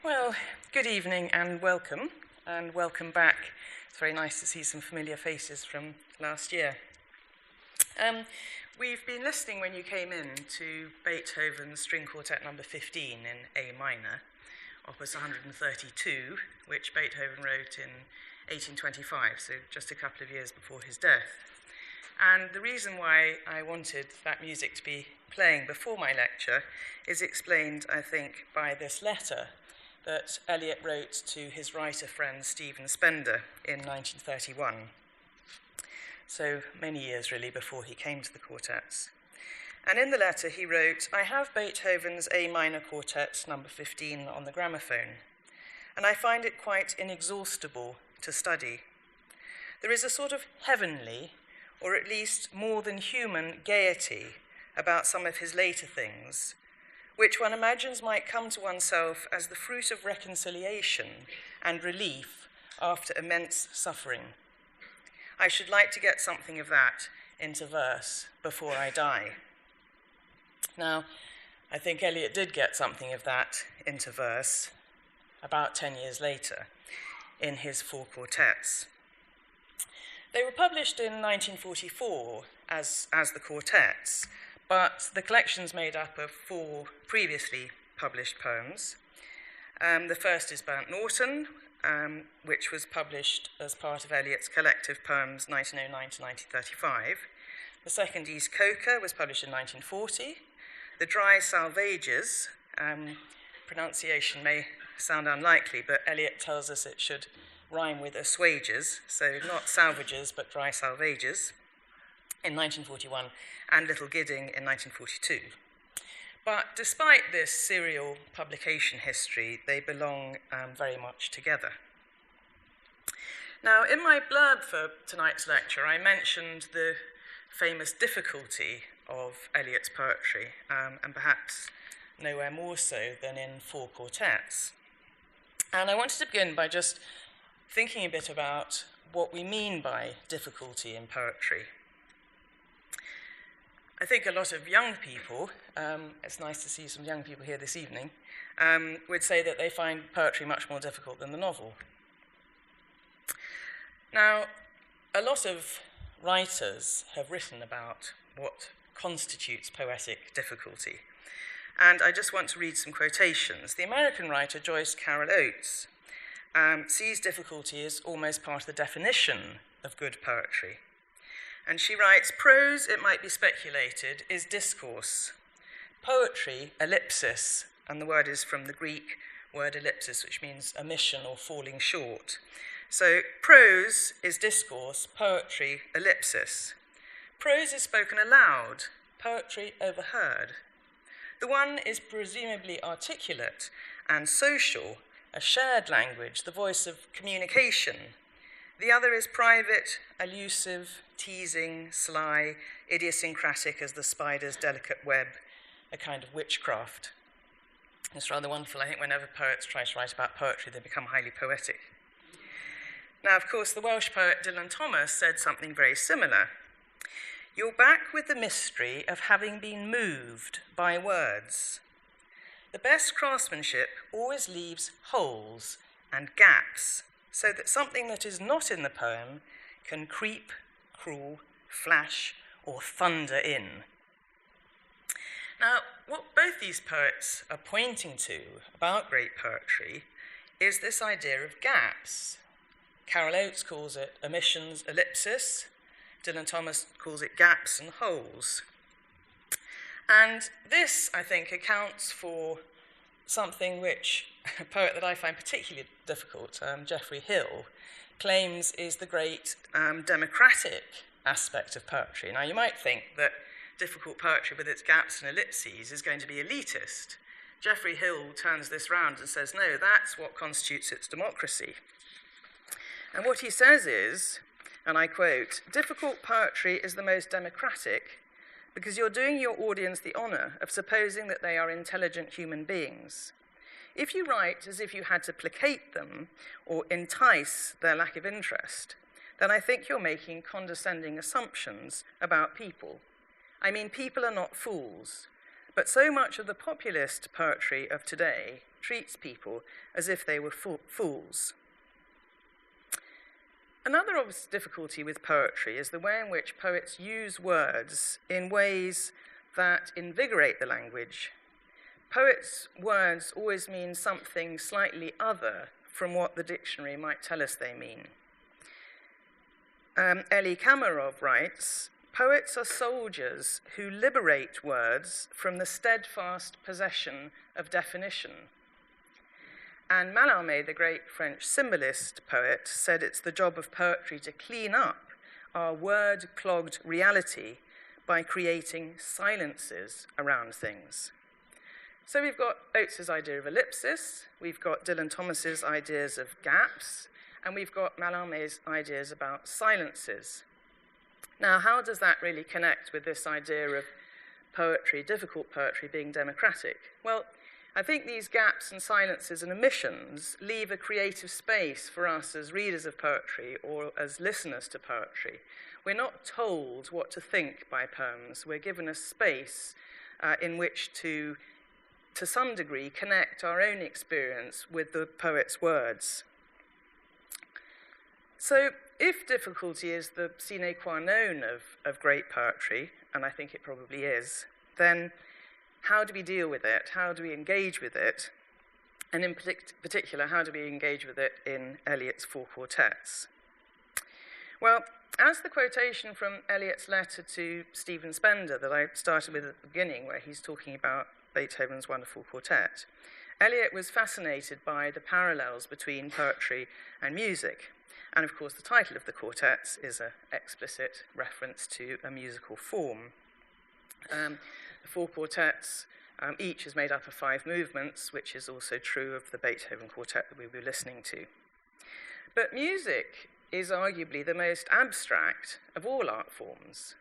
Well, good evening and welcome back. It's very nice to see some familiar faces from last year. We've been listening when you came in to Beethoven's String Quartet number 15 in A minor, opus 132, which Beethoven wrote in 1825, so just a couple of years before his death. And the reason why I wanted that music to be playing before my lecture is explained, I think, by this letter that Elliot wrote to his writer friend Stephen Spender in 1931. So many years really before he came to the quartets. And in the letter he wrote, "I have Beethoven's A minor quartet number 15 on the gramophone, and I find it quite inexhaustible to study. There is a sort of heavenly, or at least more than human gaiety about some of his later things, which one imagines might come to oneself as the fruit of reconciliation and relief after immense suffering. I should like to get something of that into verse before I die." Now, I think Eliot did get something of that into verse about 10 years later in his Four Quartets. They were published in 1944 as the quartets, but the collection's made up of 4 previously published poems. The first is Burnt Norton, which was published as part of Eliot's collective poems 1909 to 1935. The second, East Coker, was published in 1940. The Dry Salvages, pronunciation may sound unlikely, but Eliot tells us it should rhyme with assuages, so not salvages, but Dry Salvages, in 1941, and Little Gidding in 1942. But despite this serial publication history, they belong very much together. Now, in my blurb for tonight's lecture, I mentioned the famous difficulty of Eliot's poetry, and perhaps nowhere more so than in Four Quartets. And I wanted to begin by just thinking a bit about what we mean by difficulty in poetry. I think a lot of young people, it's nice to see some young people here this evening, would say that they find poetry much more difficult than the novel. Now, a lot of writers have written about what constitutes poetic difficulty, and I just want to read some quotations. The American writer Joyce Carol Oates sees difficulty as almost part of the definition of good poetry. And she writes, "Prose, it might be speculated, is discourse. Poetry, ellipsis," and the word is from the Greek word ellipsis, which means omission or falling short. So prose is discourse, poetry, ellipsis. Prose is spoken aloud, poetry overheard. The one is presumably articulate and social, a shared language, the voice of communication. The other is private, elusive, teasing, sly, idiosyncratic as the spider's delicate web, a kind of witchcraft. It's rather wonderful. I think whenever poets try to write about poetry, they become highly poetic. Now, of course, the Welsh poet Dylan Thomas said something very similar. "You're back with the mystery of having been moved by words. The best craftsmanship always leaves holes and gaps, so that something that is not in the poem can creep, crawl, flash, or thunder in." Now, what both these poets are pointing to about great poetry is this idea of gaps. Carol Oates calls it omissions, ellipsis. Dylan Thomas calls it gaps and holes. And this, I think, accounts for something which a poet that I find particularly difficult, Geoffrey Hill, claims is the great democratic aspect of poetry. Now, you might think that difficult poetry with its gaps and ellipses is going to be elitist. Geoffrey Hill turns this round and says, no, that's what constitutes its democracy. And what he says is, and I quote, "Difficult poetry is the most democratic because you're doing your audience the honor of supposing that they are intelligent human beings. If you write as if you had to placate them or entice their lack of interest, then I think you're making condescending assumptions about people. I mean, people are not fools. But so much of the populist poetry of today treats people as if they were fools. Another obvious difficulty with poetry is the way in which poets use words in ways that invigorate the language. Poets' words always mean something slightly other from what the dictionary might tell us they mean. Eli Kamarov writes, "Poets are soldiers who liberate words from the steadfast possession of definition." And Mallarmé, the great French symbolist poet, said it's the job of poetry to clean up our word-clogged reality by creating silences around things. So we've got Oates' idea of ellipsis, we've got Dylan Thomas's ideas of gaps, and we've got Mallarmé's ideas about silences. Now, how does that really connect with this idea of poetry, difficult poetry, being democratic? Well, I think these gaps and silences and omissions leave a creative space for us as readers of poetry or as listeners to poetry. We're not told what to think by poems. We're given a space in which to some degree, connect our own experience with the poet's words. So if difficulty is the sine qua non of great poetry, and I think it probably is, then how do we deal with it? How do we engage with it? And in particular, how do we engage with it in Eliot's Four Quartets? Well, as the quotation from Eliot's letter to Stephen Spender that I started with at the beginning, where he's talking about Beethoven's wonderful quartet, Eliot was fascinated by the parallels between poetry and music. And of course, the title of the quartets is an explicit reference to a musical form. The Four Quartets, each is made up of 5 movements, which is also true of the Beethoven quartet that we were listening to. But music is arguably the most abstract of all art forms.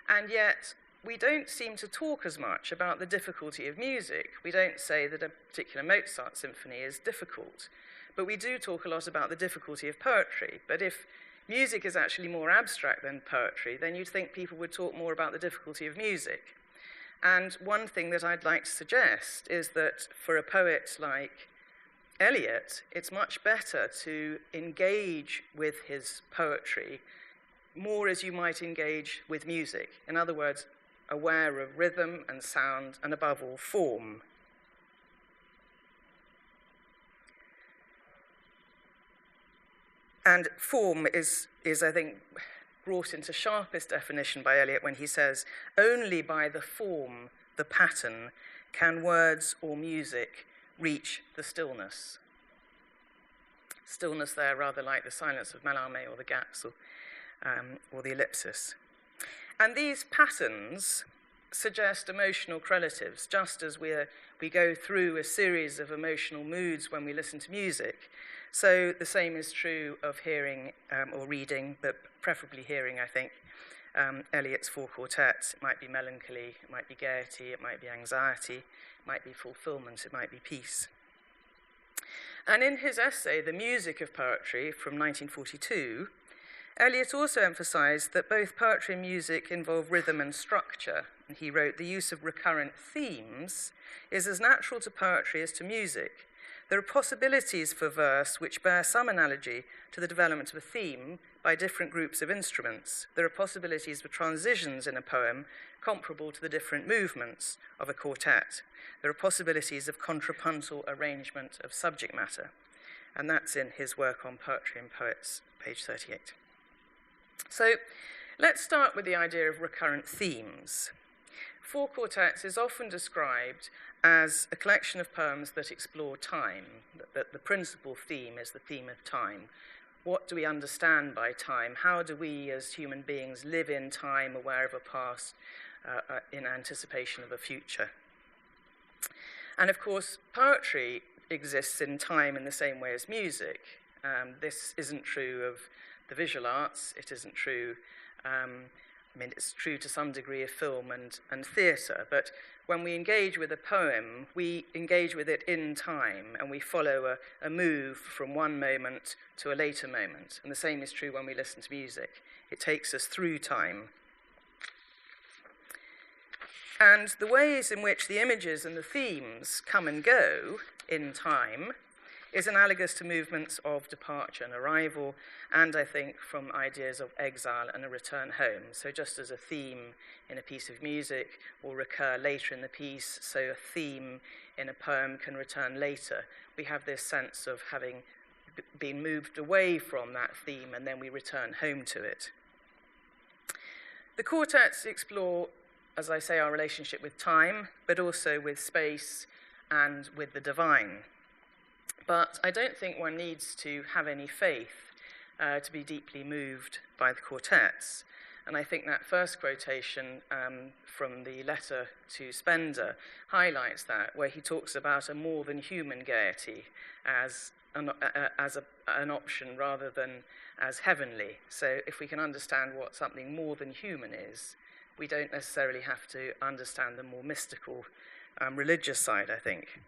And yet, we don't seem to talk as much about the difficulty of music. We don't say that a particular Mozart symphony is difficult, but we do talk a lot about the difficulty of poetry. But if music is actually more abstract than poetry, then you'd think people would talk more about the difficulty of music. And one thing that I'd like to suggest is that for a poet like Eliot, it's much better to engage with his poetry more as you might engage with music. In other words, aware of rhythm and sound, and above all, form. And form is I think, brought into sharpest definition by Eliot when he says, "Only by the form, the pattern, can words or music reach the stillness." Stillness there rather like the silence of Mallarmé or the gaps or the ellipsis. And these patterns suggest emotional correlatives, just as we go through a series of emotional moods when we listen to music. So the same is true of hearing or reading, but preferably hearing, I think, Eliot's Four Quartets. It might be melancholy, it might be gaiety, it might be anxiety, it might be fulfillment, it might be peace. And in his essay, The Music of Poetry, from 1942, Eliot also emphasized that both poetry and music involve rhythm and structure. And he wrote, "The use of recurrent themes is as natural to poetry as to music. There are possibilities for verse which bear some analogy to the development of a theme by different groups of instruments. There are possibilities for transitions in a poem comparable to the different movements of a quartet. There are possibilities of contrapuntal arrangement of subject matter." And that's in his work on Poetry and Poets, page 38. So let's start with the idea of recurrent themes. Four Quartets is often described as a collection of poems that explore time, that the principal theme is the theme of time. What do we understand by time? How do we as human beings live in time, aware of a past, in anticipation of a future? And of course, poetry exists in time in the same way as music. This isn't true of the visual arts, it isn't true, it's true to some degree of film and theatre, but when we engage with a poem, we engage with it in time, and we follow a move from one moment to a later moment. And the same is true when we listen to music. It takes us through time. And the ways in which the images and the themes come and go in time is analogous to movements of departure and arrival, and I think from ideas of exile and a return home. So just as a theme in a piece of music will recur later in the piece, so a theme in a poem can return later, we have this sense of having been moved away from that theme and then we return home to it. The quartets explore, as I say, our relationship with time, but also with space and with the divine. But I don't think one needs to have any faith to be deeply moved by the quartets. And I think that first quotation from the letter to Spender highlights that, where he talks about a more than human gaiety as an option rather than as heavenly. So if we can understand what something more than human is, we don't necessarily have to understand the more mystical religious side, I think.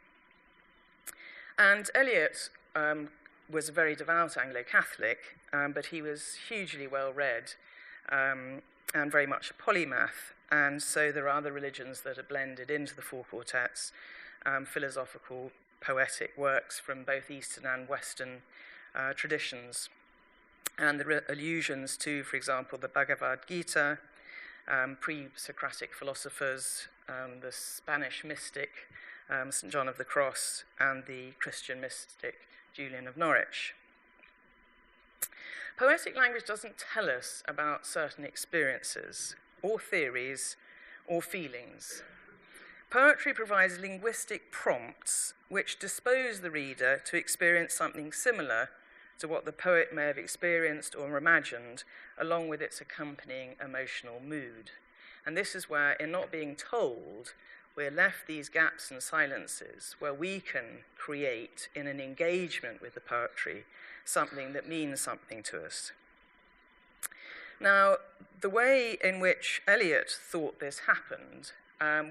And Eliot was a very devout Anglo-Catholic, but he was hugely well-read and very much a polymath. And so there are other religions that are blended into the Four Quartets, philosophical, poetic works from both Eastern and Western traditions. And there are allusions to, for example, the Bhagavad Gita, pre-Socratic philosophers, the Spanish mystic, St. John of the Cross, and the Christian mystic, Julian of Norwich. Poetic language doesn't tell us about certain experiences, or theories, or feelings. Poetry provides linguistic prompts which dispose the reader to experience something similar to what the poet may have experienced or imagined, along with its accompanying emotional mood. And this is where, in not being told, we're left these gaps and silences where we can create, in an engagement with the poetry, something that means something to us. Now, the way in which Eliot thought this happened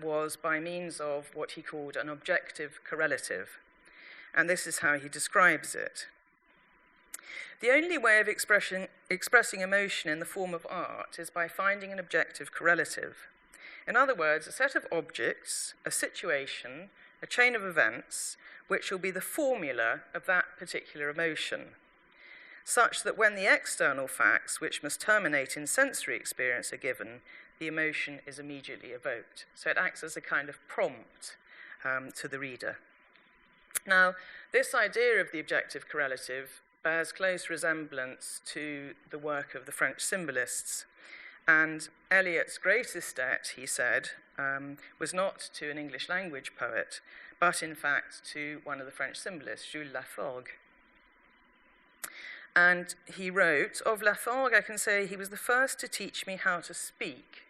was by means of what he called an objective correlative, and this is how he describes it. The only way of expressing emotion in the form of art is by finding an objective correlative. In other words, a set of objects, a situation, a chain of events, which will be the formula of that particular emotion, such that when the external facts, which must terminate in sensory experience, are given, the emotion is immediately evoked. So it acts as a kind of prompt to the reader. Now, this idea of the objective correlative bears close resemblance to the work of the French symbolists. And Eliot's greatest debt, he said, was not to an English language poet, but in fact to one of the French symbolists, Jules Laforgue. And he wrote, "Of Laforgue I can say he was the first to teach me how to speak,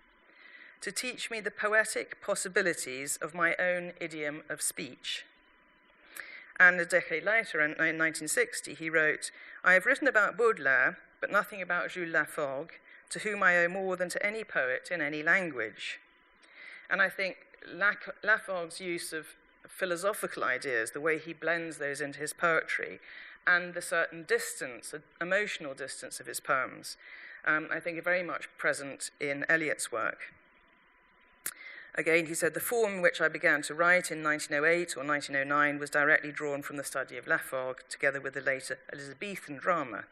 to teach me the poetic possibilities of my own idiom of speech." And a decade later, in 1960, he wrote, "I have written about Baudelaire, but nothing about Jules Laforgue, to whom I owe more than to any poet in any language." And I think Laforgue's use of philosophical ideas, the way he blends those into his poetry, and the certain distance, emotional distance of his poems, I think are very much present in Eliot's work. Again, he said, "The form in which I began to write in 1908 or 1909 was directly drawn from the study of Laforgue, together with the later Elizabethan drama.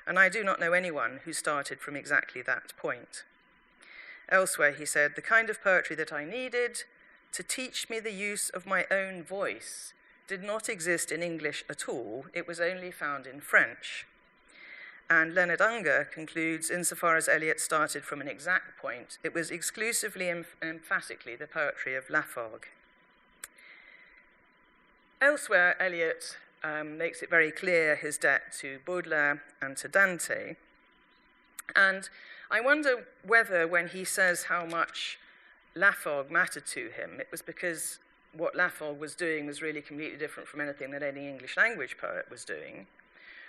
And I do not know anyone who started from exactly that point." Elsewhere, he said, "The kind of poetry that I needed to teach me the use of my own voice did not exist in English at all. It was only found in French." And Leonard Unger concludes, insofar as Eliot started from an exact point, it was exclusively and emphatically the poetry of Laforgue. Elsewhere, Eliot makes it very clear his debt to Baudelaire and to Dante. And I wonder whether when he says how much Laforgue mattered to him, it was because what Laforgue was doing was really completely different from anything that any English language poet was doing,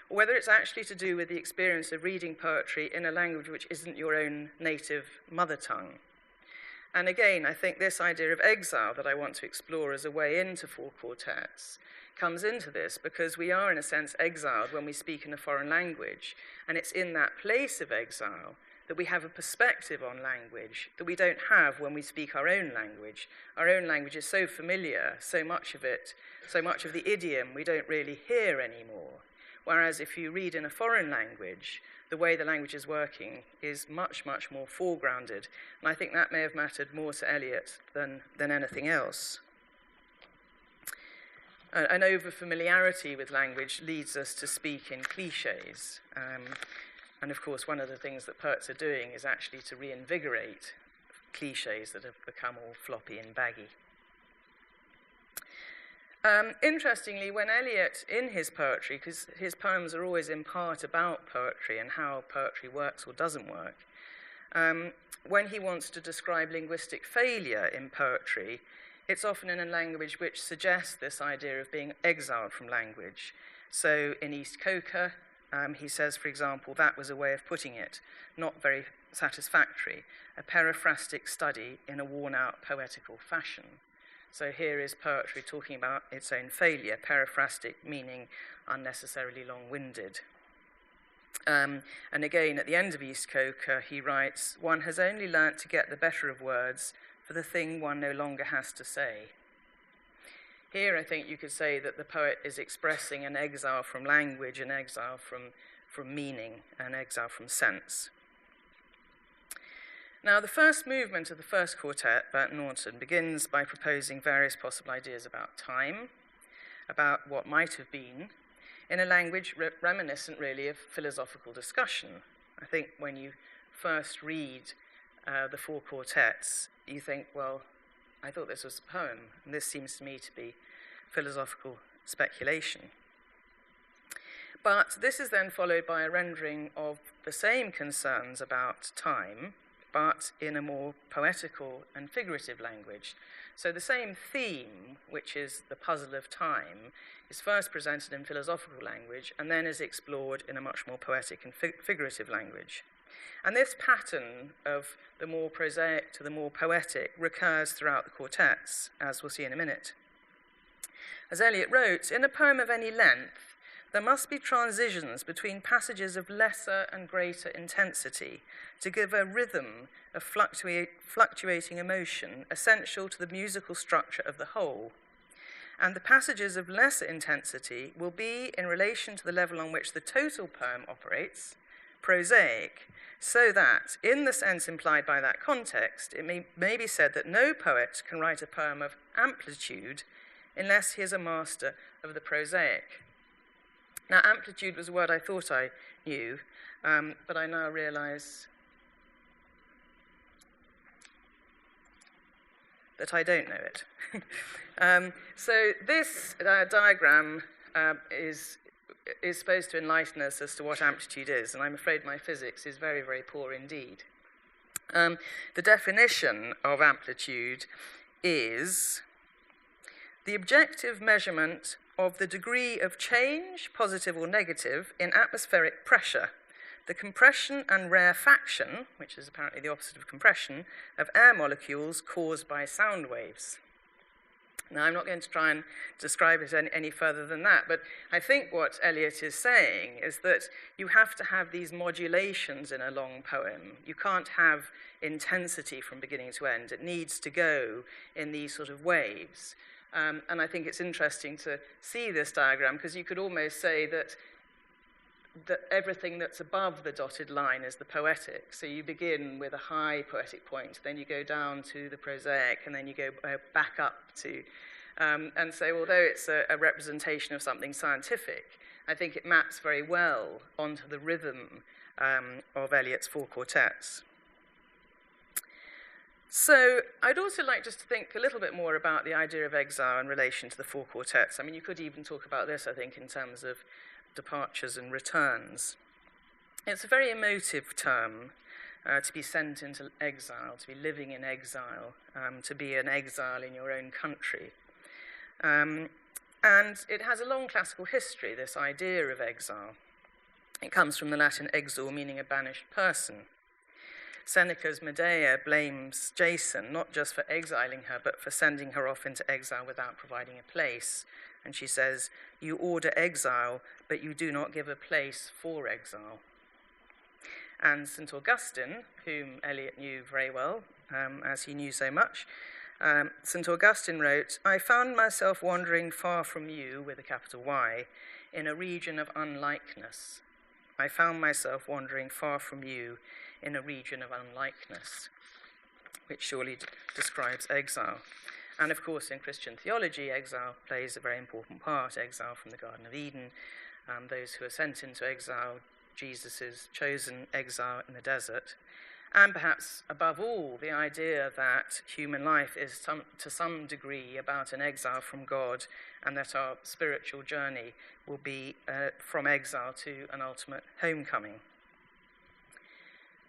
or whether it's actually to do with the experience of reading poetry in a language which isn't your own native mother tongue. And again, I think this idea of exile that I want to explore as a way into Four Quartets comes into this, because we are, in a sense, exiled when we speak in a foreign language, and it's in that place of exile that we have a perspective on language that we don't have when we speak our own language. Our own language is so familiar, so much of the idiom we don't really hear anymore. Whereas if you read in a foreign language, the way the language is working is much, much more foregrounded. And I think that may have mattered more to Eliot than anything else. An over-familiarity with language leads us to speak in cliches. And of course, one of the things that poets are doing is actually to reinvigorate cliches that have become all floppy and baggy. Interestingly, when Eliot, in his poetry, because his poems are always in part about poetry and how poetry works or doesn't work, when he wants to describe linguistic failure in poetry, it's often in a language which suggests this idea of being exiled from language. So in East Coker, he says, for example, that was a way of putting it, not very satisfactory, a periphrastic study in a worn-out poetical fashion. So here is poetry talking about its own failure, periphrastic meaning unnecessarily long-winded. And again, at the end of East Coker, he writes, one has only learnt to get the better of words for the thing one no longer has to say. Here, I think you could say that the poet is expressing an exile from language, an exile from meaning, an exile from sense. Now, the first movement of the first quartet, Burnt Norton, begins by proposing various possible ideas about time, about what might have been, in a language reminiscent, really, of philosophical discussion. I think when you first read the Four Quartets, you think, well, I thought this was a poem, and this seems to me to be philosophical speculation. But this is then followed by a rendering of the same concerns about time, but in a more poetical and figurative language. So the same theme, which is the puzzle of time, is first presented in philosophical language and then is explored in a much more poetic and figurative language. And this pattern of the more prosaic to the more poetic recurs throughout the quartets, as we'll see in a minute. As Eliot wrote, in a poem of any length, there must be transitions between passages of lesser and greater intensity to give a rhythm of fluctuating emotion essential to the musical structure of the whole. And the passages of lesser intensity will be in relation to the level on which the total poem operates, prosaic, so that, in the sense implied by that context, it may be said that no poet can write a poem of amplitude unless he is a master of the prosaic. Now, amplitude was a word I thought I knew, but I now realize that I don't know it. So this diagram is supposed to enlighten us as to what amplitude is, and I'm afraid my physics is very, very poor indeed. The definition of amplitude is the objective measurement of the degree of change, positive or negative, in atmospheric pressure, the compression and rarefaction, which is apparently the opposite of compression, of air molecules caused by sound waves. Now, I'm not going to try and describe it any further than that, but I think what Eliot is saying is that you have to have these modulations in a long poem. You can't have intensity from beginning to end. It needs to go in these sort of waves. And I think it's interesting to see this diagram, because you could almost say that everything that's above the dotted line is the poetic. So you begin with a high poetic point, then you go down to the prosaic, and then you go back up to... and so although it's a representation of something scientific, I think it maps very well onto the rhythm of Eliot's Four Quartets. So I'd also like just to think a little bit more about the idea of exile in relation to the Four Quartets. I mean, you could even talk about this, I think, in terms of departures and returns. It's a very emotive term, to be sent into exile, to be living in exile, to be an exile in your own country. And it has a long classical history, this idea of exile. It comes from the Latin exor, meaning a banished person. Seneca's Medea blames Jason not just for exiling her, but for sending her off into exile without providing a place. And she says, "You order exile, but you do not give a place for exile." And St. Augustine, whom Eliot knew very well, as he knew so much, St. Augustine wrote, "I found myself wandering far from you, with a capital Y, in a region of unlikeness. I found myself wandering far from you in a region of unlikeness," which surely describes exile. And of course, in Christian theology, exile plays a very important part. Exile from the Garden of Eden, those who are sent into exile, Jesus' chosen exile in the desert. And perhaps above all, the idea that human life is to some degree about an exile from God, and that our spiritual journey will be from exile to an ultimate homecoming.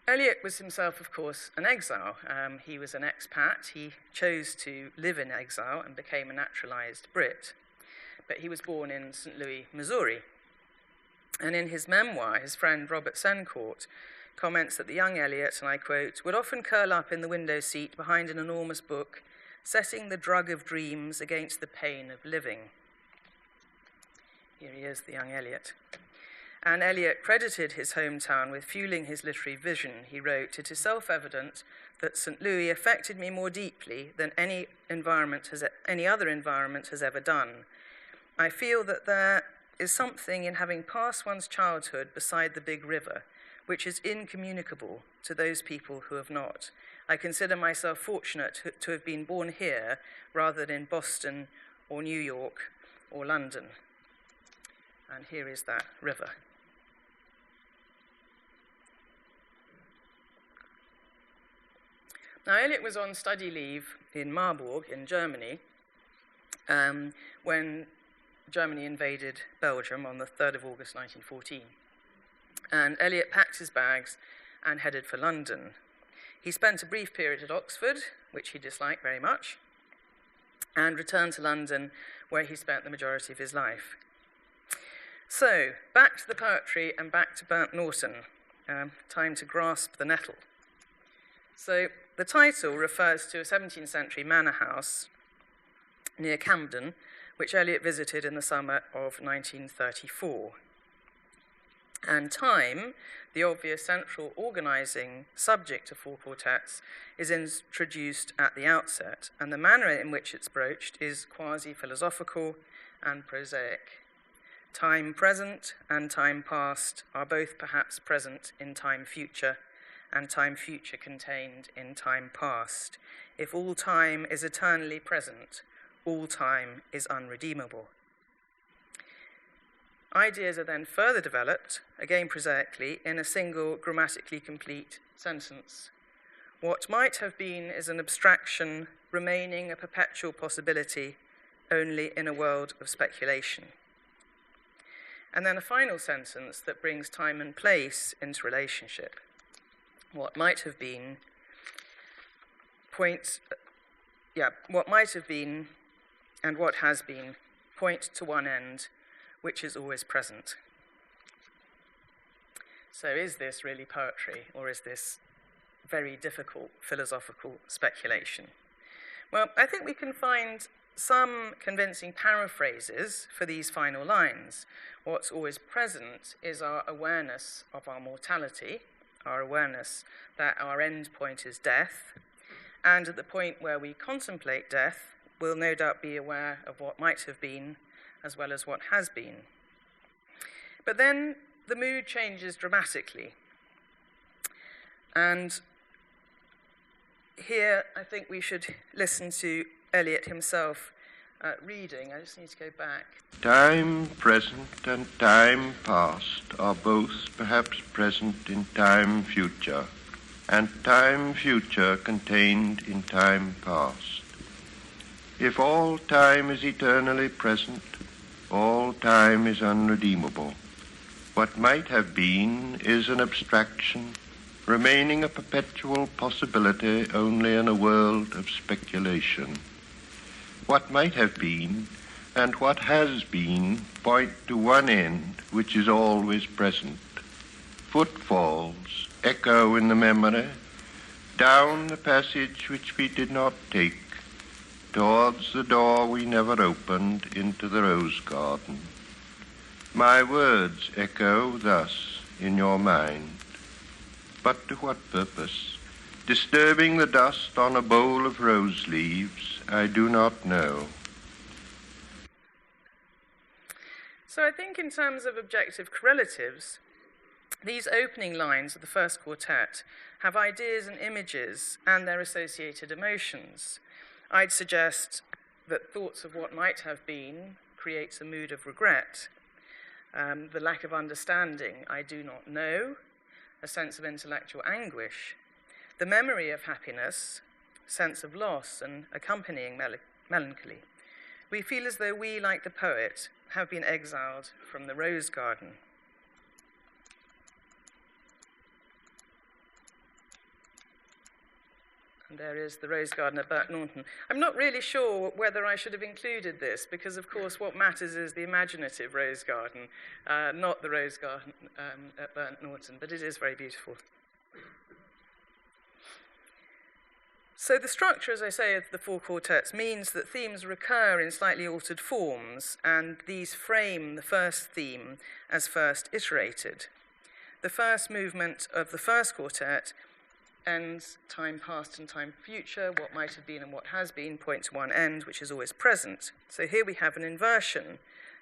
Eliot was himself, of course, an exile. He was an expat. He chose to live in exile and became a naturalized Brit. But he was born in St. Louis, Missouri. And in his memoir, his friend Robert Sencourt comments that the young Eliot, and I quote, "would often curl up in the window seat behind an enormous book, setting the drug of dreams against the pain of living." Here he is, the young Eliot. And Eliot credited his hometown with fueling his literary vision. He wrote, "It is self-evident that St. Louis affected me more deeply than any other environment has ever done. I feel that there is something in having passed one's childhood beside the big river, which is incommunicable to those people who have not. I consider myself fortunate to have been born here rather than in Boston or New York or London." And here is that river. Now, Eliot was on study leave in Marburg in Germany when Germany invaded Belgium on the 3rd of August 1914. And Eliot packed his bags and headed for London. He spent a brief period at Oxford, which he disliked very much, and returned to London, where he spent the majority of his life. So, back to the poetry and back to Burnt Norton. Time to grasp the nettle. So, the title refers to a 17th century manor house near Camden, which Eliot visited in the summer of 1934. And time, the obvious central organizing subject of Four Quartets, is introduced at the outset, and the manner in which it's broached is quasi-philosophical and prosaic. Time present and time past are both perhaps present in time future, and time future contained in time past. If all time is eternally present, all time is unredeemable. Ideas are then further developed, again prosaically, in a single grammatically complete sentence. What might have been is an abstraction remaining a perpetual possibility only in a world of speculation. And then a final sentence that brings time and place into relationship. What might have been and what has been point to one end, which is always present. So is this really poetry, or is this very difficult philosophical speculation? Well, I think we can find some convincing paraphrases for these final lines. What's always present is our awareness of our mortality, our awareness that our end point is death, and at the point where we contemplate death, we'll no doubt be aware of what might have been as well as what has been. But then the mood changes dramatically. And here I think we should listen to Eliot himself reading. I just need to go back. Time present and time past are both perhaps present in time future, and time future contained in time past. If all time is eternally present, all time is unredeemable. What might have been is an abstraction, remaining a perpetual possibility only in a world of speculation. What might have been and what has been point to one end which is always present. Footfalls echo in the memory, down the passage which we did not take, towards the door we never opened into the rose garden. My words echo thus in your mind. but to what purpose? Disturbing the dust on a bowl of rose leaves, I do not know. So I think in terms of objective correlatives, these opening lines of the first quartet have ideas and images and their associated emotions. I'd suggest that thoughts of what might have been creates a mood of regret. The lack of understanding, I do not know, a sense of intellectual anguish. The memory of happiness, sense of loss and accompanying melancholy. We feel as though we, like the poet, have been exiled from the rose garden. And there is the rose garden at Burnt Norton. I'm not really sure whether I should have included this, because, of course, what matters is the imaginative rose garden, not the rose garden at Burnt Norton, but it is very beautiful. So the structure, as I say, of the four quartets means that themes recur in slightly altered forms, and these frame the first theme as first iterated. The first movement of the first quartet ends time past and time future, what might have been and what has been, point to one end, which is always present. So here we have an inversion.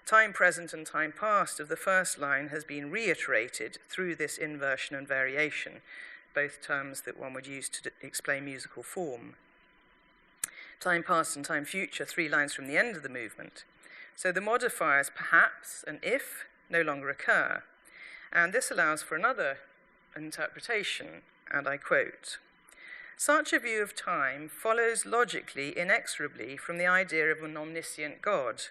Time present and time past of the first line has been reiterated through this inversion and variation, both terms that one would use to explain musical form. Time past and time future, 3 lines from the end of the movement. So the modifiers perhaps and if no longer occur. And this allows for another interpretation, and I quote, "Such a view of time follows logically, inexorably from the idea of an omniscient God,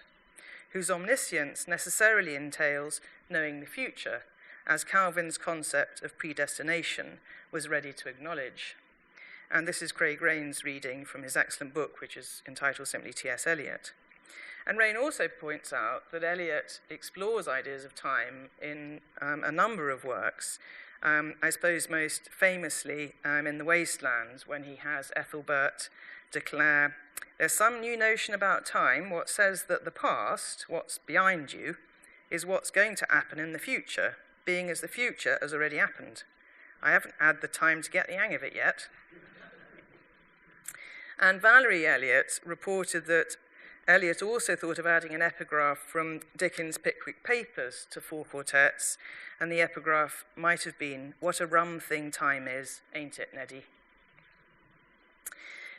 whose omniscience necessarily entails knowing the future, as Calvin's concept of predestination was ready to acknowledge." And this is Craig Rain's reading from his excellent book, which is entitled simply T.S. Eliot. And Rain also points out that Eliot explores ideas of time in a number of works, I suppose most famously in The Wastelands, when he has Ethelbert declare, "There's some new notion about time, what says that the past, what's behind you, is what's going to happen in the future, being as the future has already happened. I haven't had the time to get the hang of it yet." And Valerie Elliot reported that Eliot also thought of adding an epigraph from Dickens' Pickwick Papers to Four Quartets, and the epigraph might have been, "What a rum thing time is, ain't it, Neddy?"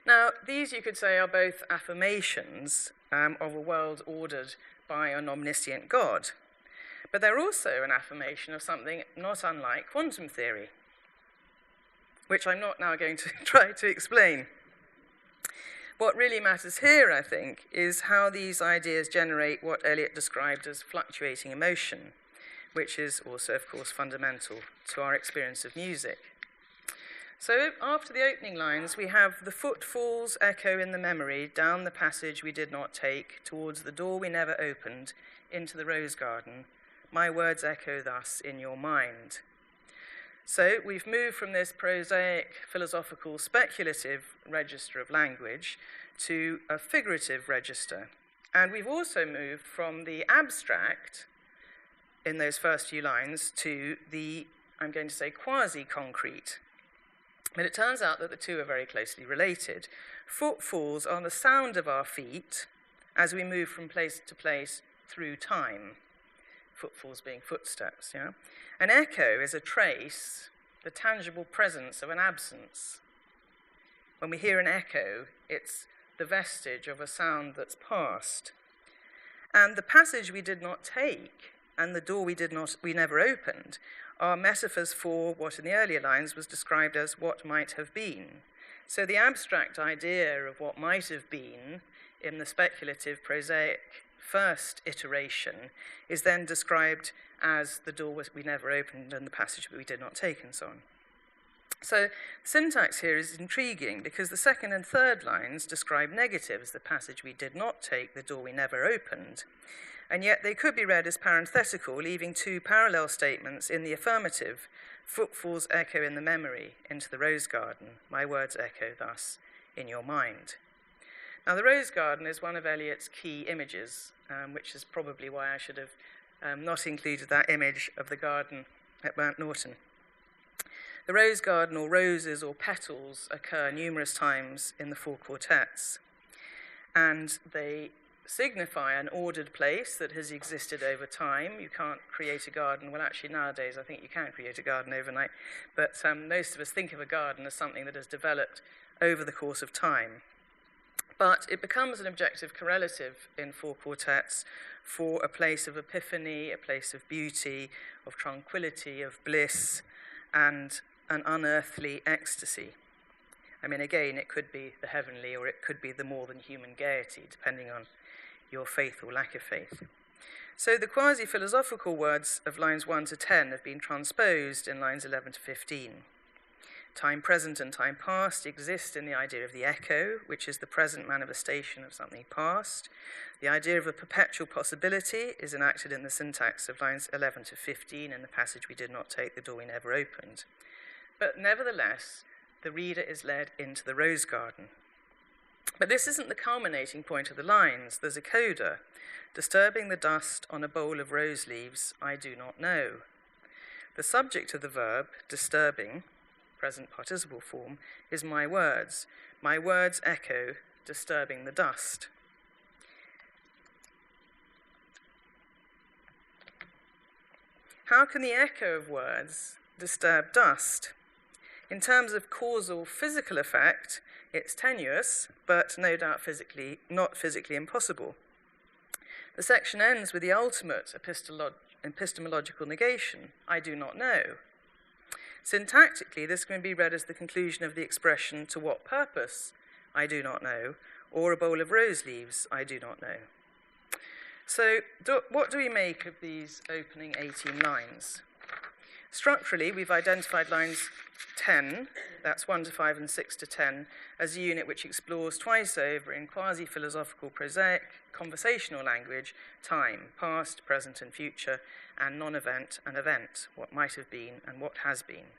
Now, these, you could say, are both affirmations of a world ordered by an omniscient God. But they're also an affirmation of something not unlike quantum theory, which I'm not now going to try to explain. What really matters here, I think, is how these ideas generate what Eliot described as fluctuating emotion, which is also, of course, fundamental to our experience of music. So after the opening lines, we have the footfalls echo in the memory down the passage we did not take, towards the door we never opened, into the rose garden. My words echo thus in your mind. So we've moved from this prosaic, philosophical, speculative register of language to a figurative register. And we've also moved from the abstract in those first few lines to the, I'm going to say, quasi-concrete. But it turns out that the two are very closely related. Footfalls are the sound of our feet as we move from place to place through time. Footfalls being footsteps, yeah? An echo is a trace, the tangible presence of an absence. When we hear an echo, it's the vestige of a sound that's past. And the passage we did not take and the door we never opened are metaphors for what in the earlier lines was described as what might have been. So the abstract idea of what might have been in the speculative, prosaic first iteration is then described as the door we never opened and the passage we did not take, and so on. So syntax here is intriguing because the second and third lines describe negatives, the passage we did not take, the door we never opened, and yet they could be read as parenthetical, leaving two parallel statements in the affirmative. Footfalls echo in the memory into the rose garden. My words echo thus in your mind. Now, the rose garden is one of Eliot's key images, which is probably why I should have not included that image of the garden at Burnt Norton. The rose garden, or roses, or petals occur numerous times in the Four Quartets, and they signify an ordered place that has existed over time. You can't create a garden. Well, actually, nowadays, I think you can create a garden overnight, but most of us think of a garden as something that has developed over the course of time. But it becomes an objective correlative in Four Quartets for a place of epiphany, a place of beauty, of tranquility, of bliss, and an unearthly ecstasy. I mean, again, it could be the heavenly, or it could be the more than human gaiety, depending on your faith or lack of faith. So the quasi-philosophical words of lines 1 to 10 have been transposed in lines 11 to 15. Time present and time past exist in the idea of the echo, which is the present manifestation of something past. The idea of a perpetual possibility is enacted in the syntax of lines 11 to 15 in the passage "We did not take the door we never opened." But nevertheless, the reader is led into the rose garden. But this isn't the culminating point of the lines. There's a coda. Disturbing the dust on a bowl of rose leaves, I do not know. The subject of the verb, disturbing, present participle form, is my words. My words echo, disturbing the dust. How can the echo of words disturb dust? In terms of causal physical effect, it's tenuous, but no doubt not physically impossible. The section ends with the ultimate epistemological negation, I do not know. Syntactically, this can be read as the conclusion of the expression, to what purpose, I do not know, or a bowl of rose leaves, I do not know. So what do we make of these opening 18 lines? Structurally, we've identified lines 10, that's 1 to 5 and 6 to 10, as a unit which explores twice over in quasi-philosophical prosaic conversational language time, past, present and future, and non-event and event, what might have been and what has been.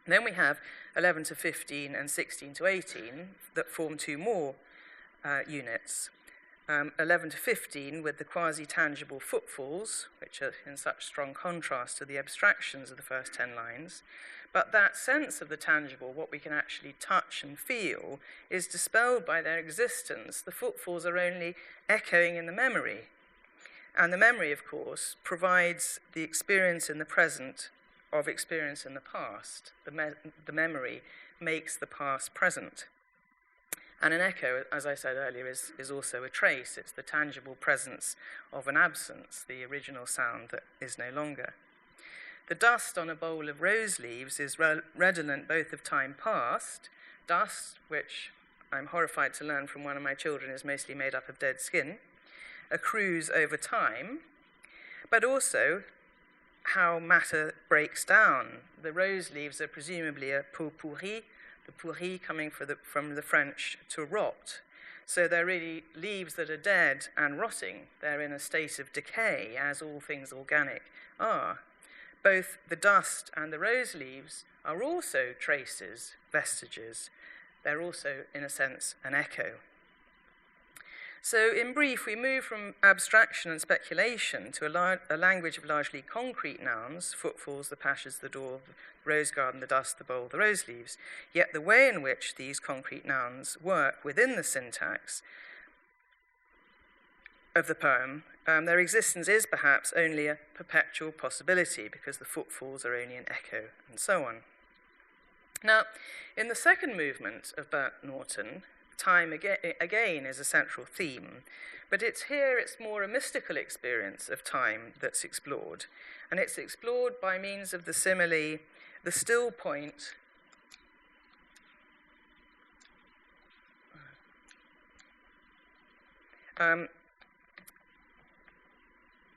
And then we have 11 to 15 and 16 to 18 that form two more units. 11 to 15 with the quasi-tangible footfalls, which are in such strong contrast to the abstractions of the first 10 lines. But that sense of the tangible, what we can actually touch and feel, is dispelled by their existence. The footfalls are only echoing in the memory. And the memory, of course, provides the experience in the present of experience in the past. The memory makes the past present. And an echo, as I said earlier, is also a trace. It's the tangible presence of an absence, the original sound that is no longer. The dust on a bowl of rose leaves is redolent both of time past, dust, which I'm horrified to learn from one of my children is mostly made up of dead skin, accrues over time, but also how matter breaks down. The rose leaves are presumably a pot pourri, the pourri coming from the French to rot. So they're really leaves that are dead and rotting. They're in a state of decay, as all things organic are. Both the dust and the rose leaves are also traces, vestiges. They're also, in a sense, an echo. So, in brief, we move from abstraction and speculation to a language of largely concrete nouns, footfalls, the passage, the door, the rose garden, the dust, the bowl, the rose leaves. Yet the way in which these concrete nouns work within the syntax of the poem, their existence is perhaps only a perpetual possibility because the footfalls are only an echo, and so on. Now, in the second movement of Burnt Norton, time again is a central theme, but it's more a mystical experience of time that's explored, and it's explored by means of the simile, the still point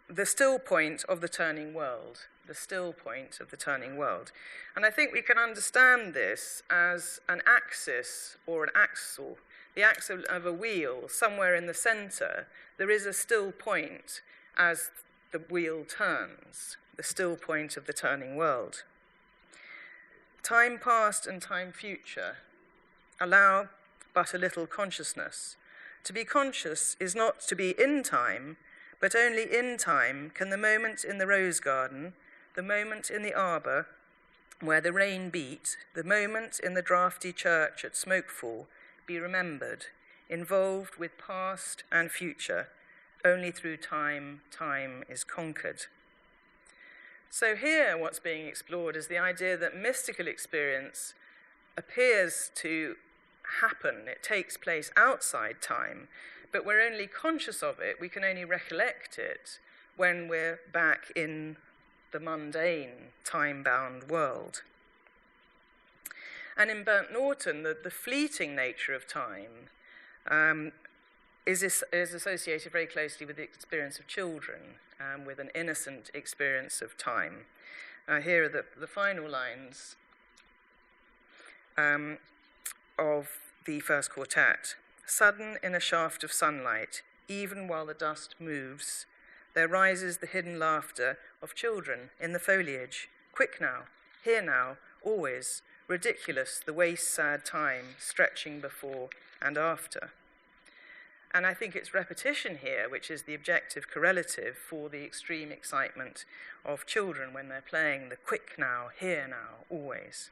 the still point of the turning world, the still point of the turning world. And I think we can understand this as an axis or an axle, the axle of a wheel. Somewhere in the center, there is a still point as the wheel turns, the still point of the turning world. Time past and time future allow but a little consciousness. To be conscious is not to be in time, but only in time can the moment in the rose garden, the moment in the arbor, where the rain beat, the moment in the draughty church at Smokefall be remembered, involved with past and future. Only through time, time is conquered. So here what's being explored is the idea that mystical experience appears to happen. It takes place outside time, but we're only conscious of it, we can only recollect it when we're back in the mundane, time-bound world. And in Burnt Norton, the fleeting nature of time is associated very closely with the experience of children, with an innocent experience of time. Here are the final lines of the first quartet. Sudden in a shaft of sunlight, even while the dust moves, there rises the hidden laughter of children in the foliage. Quick now, here now, always, ridiculous the waste-sad time stretching before and after. And I think it's repetition here, which is the objective correlative for the extreme excitement of children when they're playing the quick now, here now, always.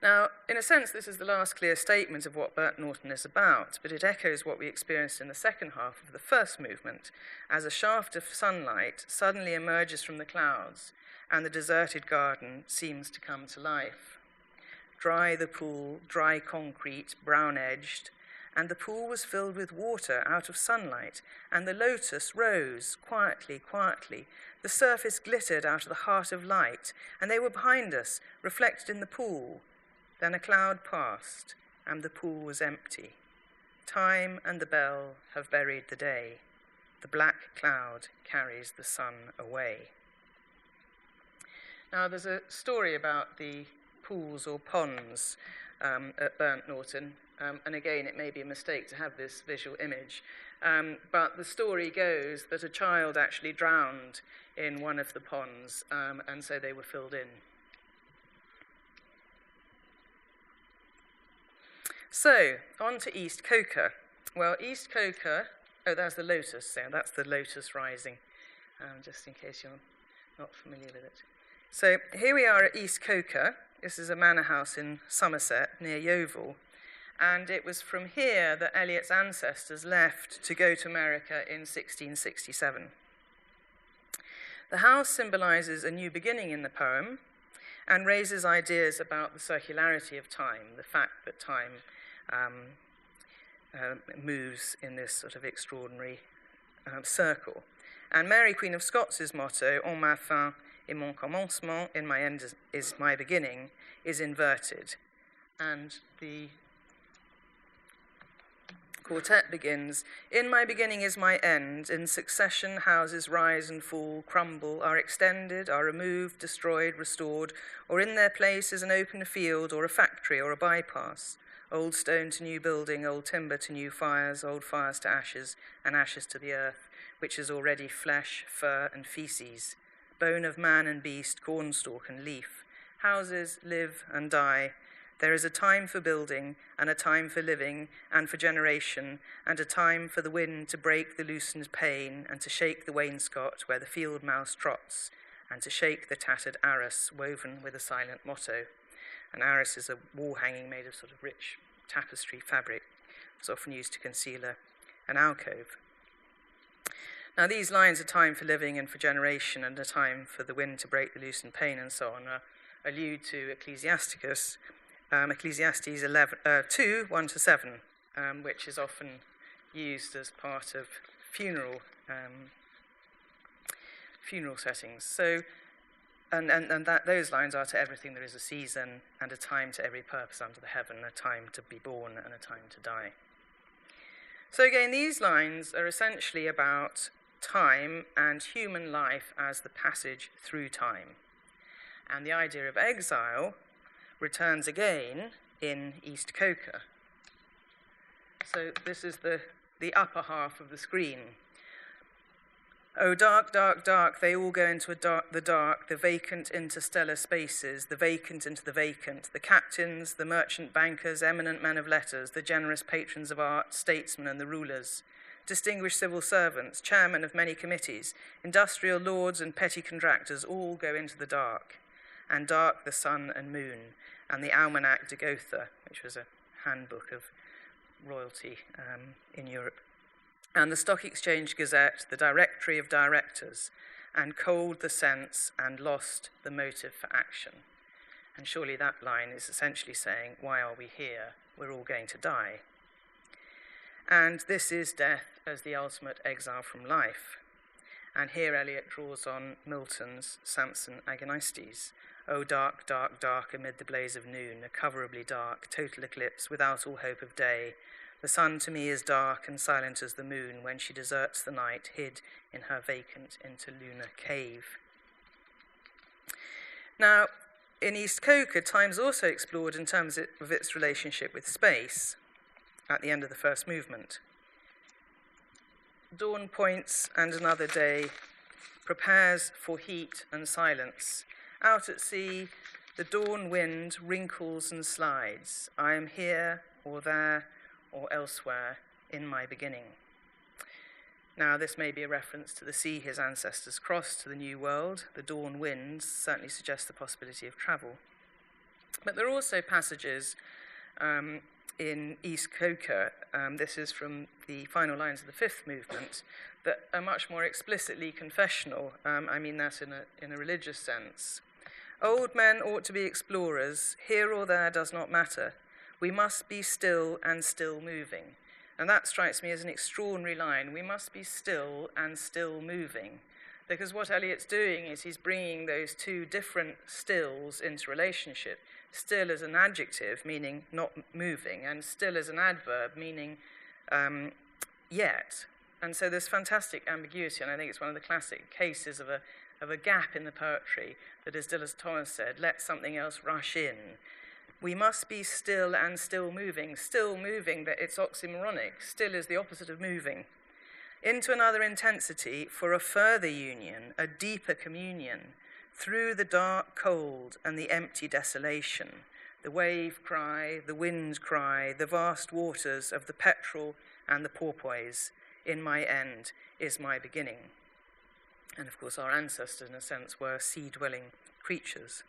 Now, in a sense, this is the last clear statement of what Burnt Norton is about, but it echoes what we experienced in the second half of the first movement, as a shaft of sunlight suddenly emerges from the clouds, and the deserted garden seems to come to life. Dry the pool, dry concrete, brown-edged, and the pool was filled with water out of sunlight, and the lotus rose quietly, quietly. The surface glittered out of the heart of light, and they were behind us, reflected in the pool. Then a cloud passed, and the pool was empty. Time and the bell have buried the day. The black cloud carries the sun away. Now, there's a story about the pools or ponds at Burnt Norton, and again, it may be a mistake to have this visual image, but the story goes that a child actually drowned in one of the ponds, and so they were filled in. So, on to East Coker. Well, East Coker, oh, that's the Lotus, so that's the Lotus Rising, just in case you're not familiar with it. So, here we are at East Coker. This is a manor house in Somerset, near Yeovil, and it was from here that Eliot's ancestors left to go to America in 1667. The house symbolizes a new beginning in the poem and raises ideas about the circularity of time, the fact that time moves in this sort of extraordinary circle. And Mary, Queen of Scots' motto, en ma fin et mon commencement, in my end is my beginning, is inverted. And the quartet begins, in my beginning is my end, in succession houses rise and fall, crumble, are extended, are removed, destroyed, restored, or in their place is an open field or a factory or a bypass. Old stone to new building, old timber to new fires, old fires to ashes, and ashes to the earth, which is already flesh, fur, and feces, bone of man and beast, cornstalk and leaf. Houses live and die. There is a time for building, and a time for living, and for generation, and a time for the wind to break the loosened pane, and to shake the wainscot where the field mouse trots, and to shake the tattered arras woven with a silent motto. An arras is a wall hanging made of sort of rich tapestry fabric. It's often used to conceal an alcove. Now, these lines, a time for living and for generation, and a time for the wind to break the loosened pane, and so on, allude to Ecclesiastes 2, 1-7, which is often used as part of funeral settings. So, and that those lines are to everything there is a season, and a time to every purpose under the heaven, a time to be born and a time to die. So again, these lines are essentially about time and human life as the passage through time. And the idea of exile returns again in East Coker. So this is the upper half of the screen. Oh, dark, dark, dark, they all go into the dark, the vacant interstellar spaces, the vacant into the vacant, the captains, the merchant bankers, eminent men of letters, the generous patrons of art, statesmen and the rulers, distinguished civil servants, chairmen of many committees, industrial lords and petty contractors all go into the dark. and dark the sun and moon, and the Almanac de Gotha, which was a handbook of royalty in Europe, and the Stock Exchange Gazette, the Directory of Directors, and cold the sense and lost the motive for action. And surely that line is essentially saying, why are we here? We're all going to die. And this is death as the ultimate exile from life. And here Eliot draws on Milton's Samson Agonistes. O dark, dark, dark, amid the blaze of noon, irrecoverably dark, total eclipse, without all hope of day. The sun to me is dark and silent as the moon when she deserts the night, hid in her vacant interlunar cave. Now, in East Coker, time's also explored in terms of its relationship with space at the end of the first movement. Dawn points and another day prepares for heat and silence. Out at sea, the dawn wind wrinkles and slides. I am here or there or elsewhere in my beginning. Now, this may be a reference to the sea his ancestors crossed to the New World. The dawn winds certainly suggest the possibility of travel. But there are also passages in East Coker, this is from the final lines of the fifth movement, that are much more explicitly confessional. I mean that in a religious sense. Old men ought to be explorers. Here or there does not matter. We must be still and still moving. And that strikes me as an extraordinary line. We must be still and still moving. Because what Eliot's doing is he's bringing those two different stills into relationship. Still as an adjective, meaning not moving, and still as an adverb, meaning yet. And so there's fantastic ambiguity, and I think it's one of the classic cases of a gap in the poetry that, as Dilys Thomas said, let something else rush in. We must be still and still moving, but it's oxymoronic. Still is the opposite of moving. Into another intensity for a further union, a deeper communion, through the dark cold and the empty desolation, the wave cry, the wind cry, the vast waters of the petrel and the porpoise, in my end is my beginning. And of course our ancestors, in a sense, were sea-dwelling creatures.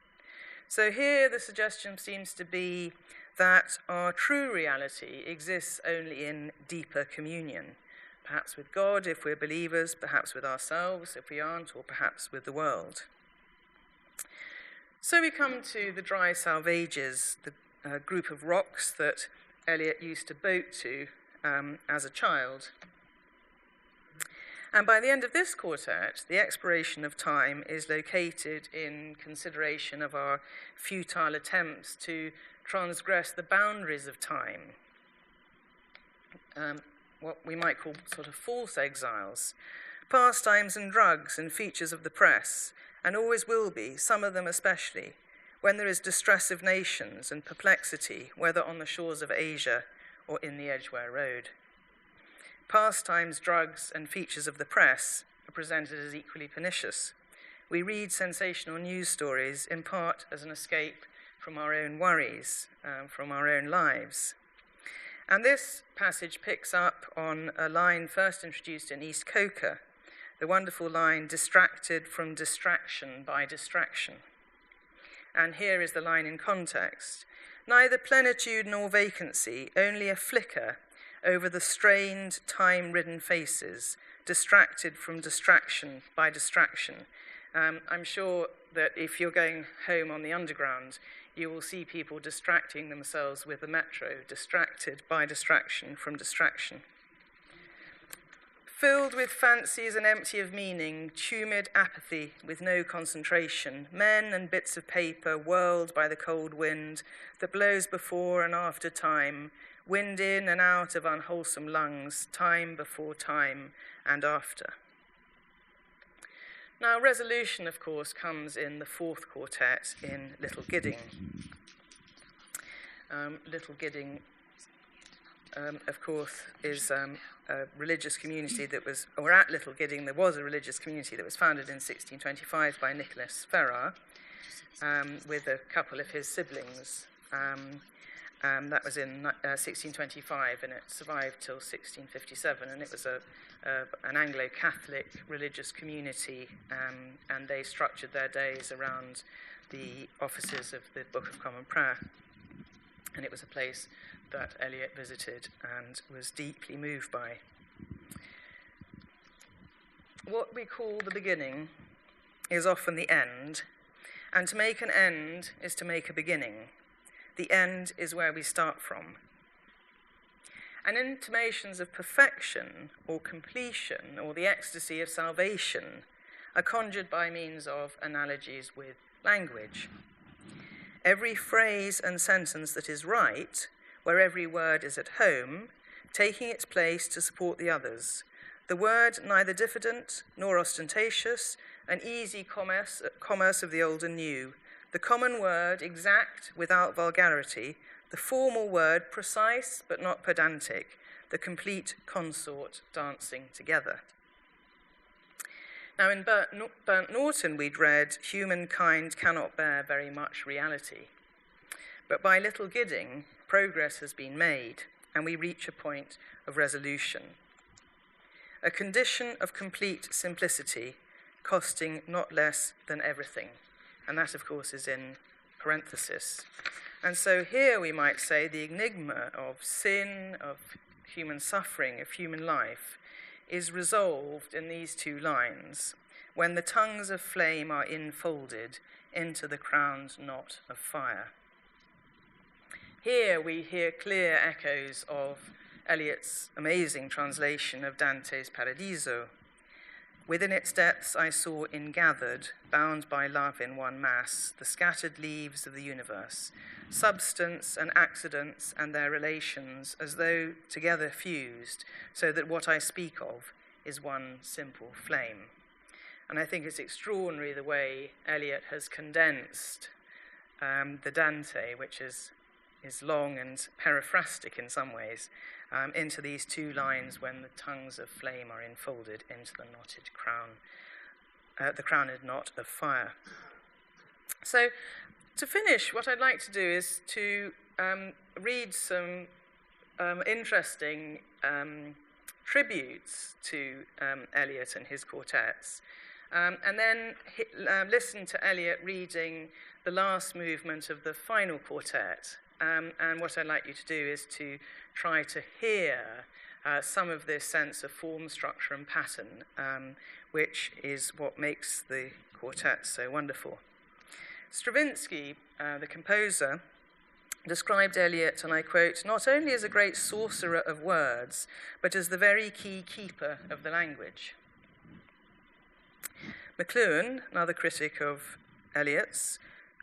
So here the suggestion seems to be that our true reality exists only in deeper communion, perhaps with God if we're believers, perhaps with ourselves if we aren't, or perhaps with the world. So we come to the Dry Salvages, the group of rocks that Eliot used to boat to as a child. And by the end of this quartet, the exploration of time is located in consideration of our futile attempts to transgress the boundaries of time, what we might call sort of false exiles, pastimes and drugs and features of the press, and always will be, some of them especially, when there is distress of nations and perplexity, whether on the shores of Asia or in the Edgware Road. Pastimes, drugs, and features of the press are presented as equally pernicious. We read sensational news stories in part as an escape from our own worries, from our own lives. And this passage picks up on a line first introduced in East Coker, the wonderful line, distracted from distraction by distraction. And here is the line in context. Neither plenitude nor vacancy, only a flicker over the strained, time-ridden faces, distracted from distraction by distraction. I'm sure that if you're going home on the Underground, you will see people distracting themselves with the metro, distracted by distraction from distraction. Filled with fancies and empty of meaning, tumid apathy with no concentration, men and bits of paper whirled by the cold wind that blows before and after time, wind in and out of unwholesome lungs, time before time and after. Now, resolution, of course, comes in the fourth quartet in Little Gidding. Little Gidding, of course, is a religious community that was, or at Little Gidding, there was a religious community that was founded in 1625 by Nicholas Ferrar with a couple of his siblings. That was in 1625, and it survived till 1657, and it was an Anglo-Catholic religious community, and they structured their days around the offices of the Book of Common Prayer. And it was a place that Eliot visited and was deeply moved by. What we call the beginning is often the end, and to make an end is to make a beginning. The end is where we start from. And intimations of perfection or completion or the ecstasy of salvation are conjured by means of analogies with language. Every phrase and sentence that is right, where every word is at home, taking its place to support the others, the word neither diffident nor ostentatious, an easy commerce of the old and new, the common word exact without vulgarity, the formal word precise but not pedantic, the complete consort dancing together. Now in Burnt Norton we'd read, humankind cannot bear very much reality. But by Little Gidding, progress has been made, and we reach a point of resolution. A condition of complete simplicity, costing not less than everything. And that, of course, is in parenthesis. And so here we might say the enigma of sin, of human suffering, of human life, is resolved in these two lines, when the tongues of flame are infolded into the crowned knot of fire. Here we hear clear echoes of Eliot's amazing translation of Dante's Paradiso. Within its depths I saw ingathered, bound by love in one mass, the scattered leaves of the universe, substance and accidents and their relations as though together fused, so that what I speak of is one simple flame. And I think it's extraordinary the way Eliot has condensed the Dante, which is long and periphrastic in some ways, into these two lines when the tongues of flame are enfolded into the knotted crown, the crowned knot of fire. So, to finish, what I'd like to do is to read some interesting tributes to Eliot and his quartets, and then listen to Eliot reading the last movement of the final quartet. And what I'd like you to do is to try to hear some of this sense of form, structure, and pattern, which is what makes the quartet so wonderful. Stravinsky, the composer, described Eliot, and I quote, not only as a great sorcerer of words, but as the very key keeper of the language. McLuhan, another critic of Eliot's,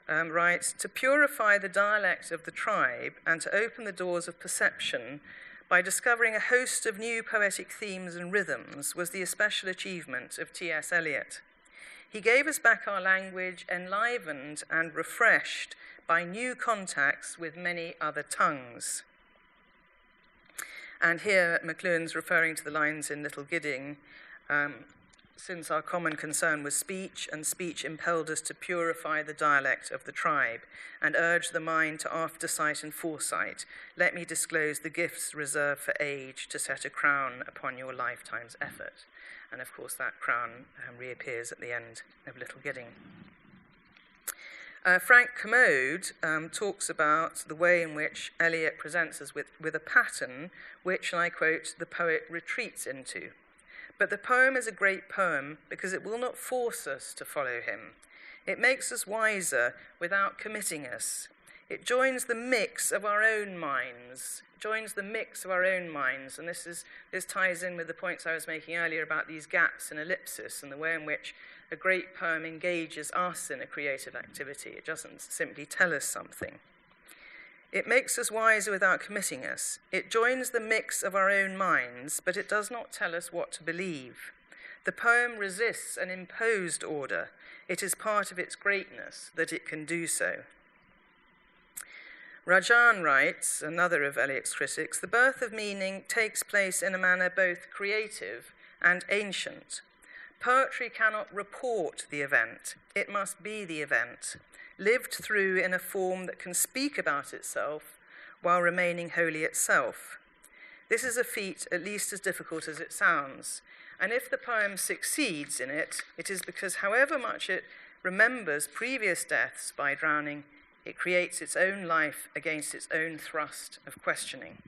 writes, to purify the dialect of the tribe and to open the doors of perception by discovering a host of new poetic themes and rhythms was the especial achievement of T.S. Eliot. He gave us back our language enlivened and refreshed by new contacts with many other tongues. And here McLuhan's referring to the lines in Little Gidding, since our common concern was speech, and speech impelled us to purify the dialect of the tribe and urge the mind to aftersight and foresight, let me disclose the gifts reserved for age to set a crown upon your lifetime's effort. And of course that crown reappears at the end of Little Gidding. Frank Commode talks about the way in which Eliot presents us with a pattern which, and I quote, the poet retreats into. But the poem is a great poem because it will not force us to follow him. It makes us wiser without committing us. It joins the mix of our own minds, and this ties in with the points I was making earlier about these gaps and ellipsis and the way in which a great poem engages us in a creative activity. It doesn't simply tell us something. It makes us wiser without committing us. It joins the mix of our own minds, but it does not tell us what to believe. The poem resists an imposed order. It is part of its greatness that it can do so. Rajan writes, another of Eliot's critics, the birth of meaning takes place in a manner both creative and ancient. Poetry cannot report the event. It must be the event, lived through in a form that can speak about itself while remaining wholly itself. This is a feat at least as difficult as it sounds, and if the poem succeeds in it, it is because however much it remembers previous deaths by drowning, it creates its own life against its own thrust of questioning.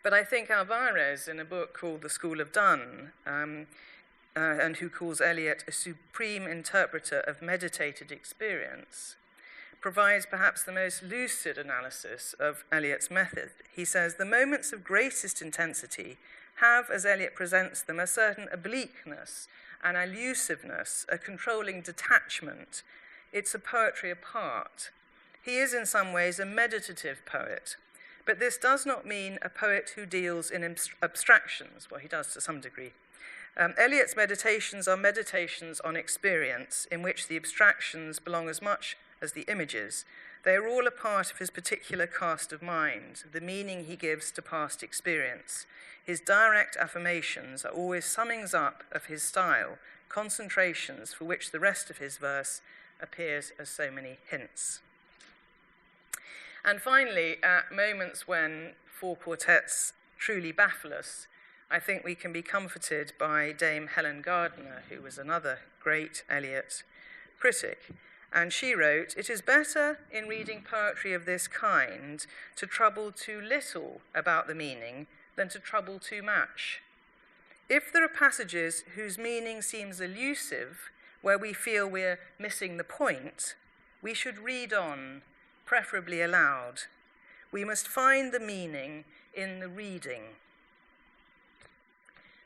But I think Alvarez, in a book called The School of Done, and who calls Eliot a supreme interpreter of meditated experience, provides perhaps the most lucid analysis of Eliot's method. He says, the moments of greatest intensity have, as Eliot presents them, a certain obliqueness, an elusiveness, a controlling detachment. It's a poetry apart. He is in some ways a meditative poet, but this does not mean a poet who deals in abstractions. Well, he does to some degree. Eliot's meditations are meditations on experience, in which the abstractions belong as much as the images. They are all a part of his particular cast of mind, the meaning he gives to past experience. His direct affirmations are always summings up of his style, concentrations for which the rest of his verse appears as so many hints. And finally, at moments when Four Quartets truly baffle us, I think we can be comforted by Dame Helen Gardiner, who was another great Eliot critic. And she wrote, "It is better in reading poetry of this kind to trouble too little about the meaning than to trouble too much. If there are passages whose meaning seems elusive, where we feel we're missing the point, we should read on, preferably aloud. We must find the meaning in the reading."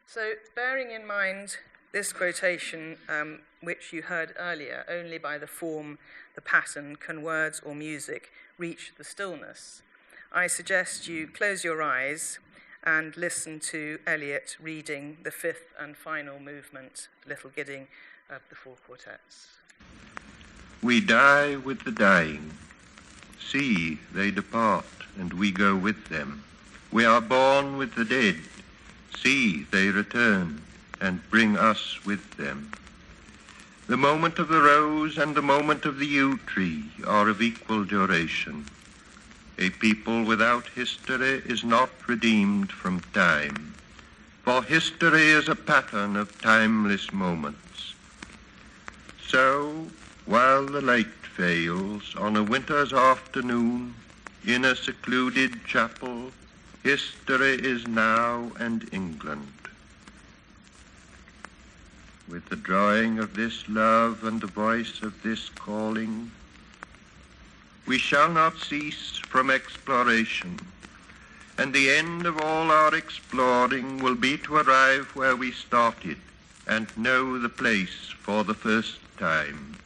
So, bearing in mind this quotation, which you heard earlier, only by the form, the pattern, can words or music reach the stillness, I suggest you close your eyes and listen to Eliot reading the fifth and final movement, Little Gidding, of the Four Quartets. We die with the dying. See, they depart, and we go with them. We are born with the dead. See, they return, and bring us with them. The moment of the rose and the moment of the yew tree are of equal duration. A people without history is not redeemed from time, for history is a pattern of timeless moments. So, while the light fails on a winter's afternoon in a secluded chapel, history is now and England. With the drawing of this love and the voice of this calling, we shall not cease from exploration, and the end of all our exploring will be to arrive where we started and know the place for the first time.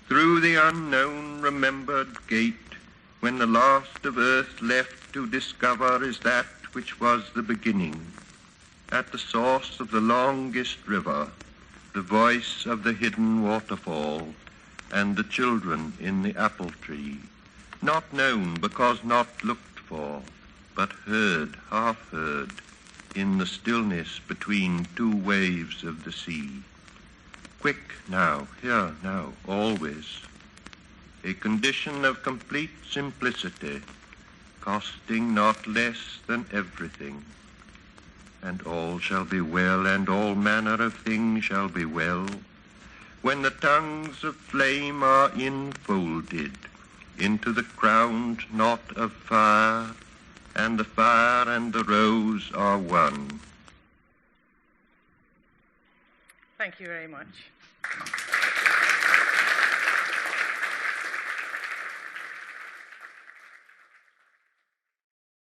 Through the unknown remembered gate, when the last of earth left to discover is that which was the beginning, at the source of the longest river, the voice of the hidden waterfall, and the children in the apple tree, not known because not looked for, but heard, half heard, in the stillness between two waves of the sea. Quick now, here now, always. A condition of complete simplicity, costing not less than everything. And all shall be well, and all manner of things shall be well, when the tongues of flame are enfolded into the crowned knot of fire, and the fire and the rose are one. Thank you very much.